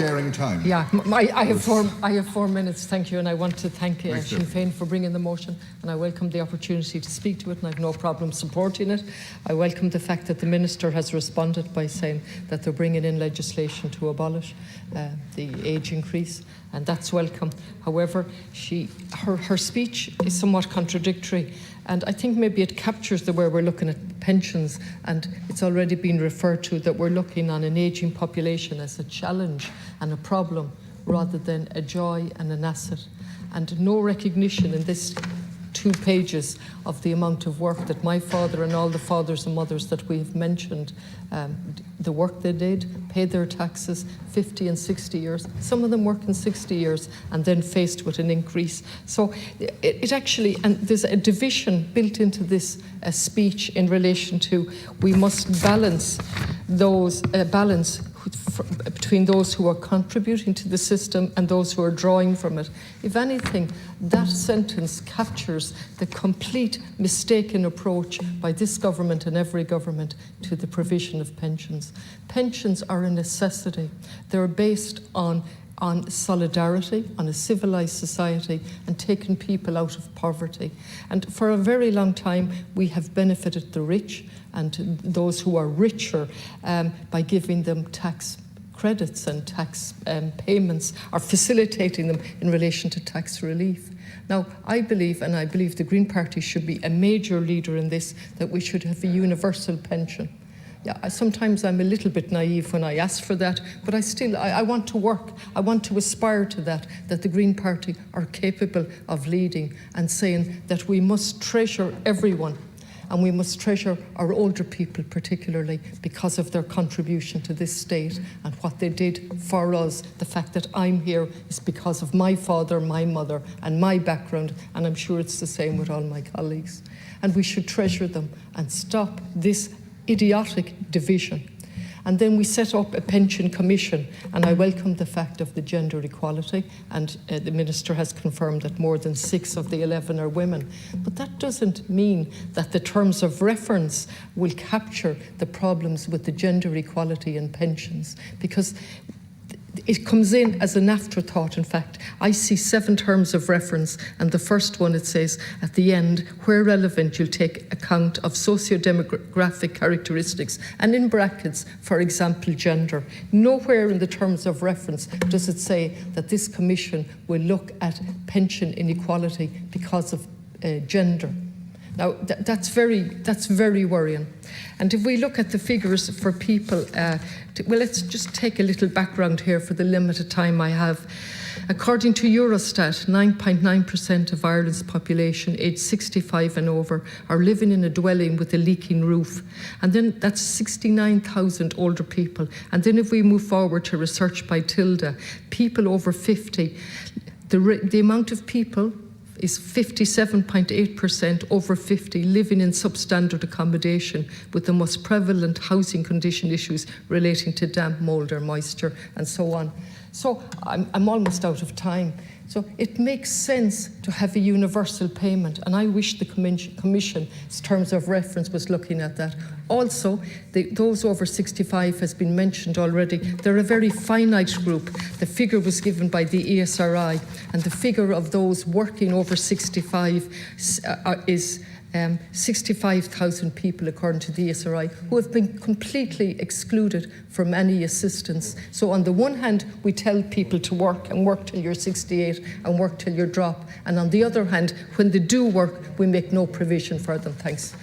sharing time. Yeah, I have 4 minutes, thank you, and I want to thank Sinn Féin for bringing the motion, and I welcome the opportunity to speak to it, and I have no problem supporting it. I welcome the fact that the Minister has responded by saying that they're bringing in legislation to abolish the age increase, and that's welcome. However, her speech is somewhat contradictory, and I think maybe it captures the way we're looking at pensions, and it's already been referred to that we're looking on an ageing population as a challenge and a problem rather than a joy and an asset, and no recognition in this 2 pages of the amount of work that my father and all the fathers and mothers that we have mentioned, the work they did, paid their taxes 50 and 60 years, some of them working 60 years and then faced with an increase. So it actually, and there's a division built into this speech in relation to we must balance those, between those who are contributing to the system and those who are drawing from it. If anything, that sentence captures the complete mistaken approach by this government and every government to the provision of pensions. Pensions are a necessity. They're based on solidarity, on a civilised society, and taking people out of poverty. And for a very long time, we have benefited the rich and those who are richer by giving them tax credits and tax payments, or facilitating them in relation to tax relief. Now, I believe, and I believe the Green Party should be a major leader in this, that we should have a universal pension. Yeah, sometimes I'm a little bit naive when I ask for that, but I want to work. I want to aspire to that the Green Party are capable of leading and saying that we must treasure everyone, and we must treasure our older people particularly because of their contribution to this state and what they did for us. The fact that I'm here is because of my father, my mother, and my background, and I'm sure it's the same with all my colleagues. And we should treasure them and stop this idiotic division. And then we set up a pension commission, and I welcome the fact of the gender equality, and the Minister has confirmed that more than 6 of the 11 are women. But that doesn't mean that the terms of reference will capture the problems with the gender equality in pensions, because it comes in as an afterthought. In fact, I see 7 terms of reference, and the first one, it says at the end, where relevant, you'll take account of socio-demographic characteristics, and in brackets, for example, gender. Nowhere in the terms of reference does it say that this commission will look at pension inequality because of gender. Now, that's very worrying. And if we look at the figures for people, well, let's just take a little background here for the limited time I have. According to Eurostat, 9.9% of Ireland's population aged 65 and over are living in a dwelling with a leaking roof. And then that's 69,000 older people. And then if we move forward to research by Tilda, people over 50, the amount of people is 57.8% over 50 living in substandard accommodation, with the most prevalent housing condition issues relating to damp, mould or moisture, and so on. So I'm almost out of time. So it makes sense to have a universal payment, and I wish the Commission's terms of reference was looking at that. Also, those over 65 has been mentioned already. They're a very finite group. The figure was given by the ESRI, and the figure of those working over 65 is 65,000 people, according to the ESRI, who have been completely excluded from any assistance. So on the one hand, we tell people to work and work till you're 68 and work till you drop. And on the other hand, when they do work, we make no provision for them. Thanks.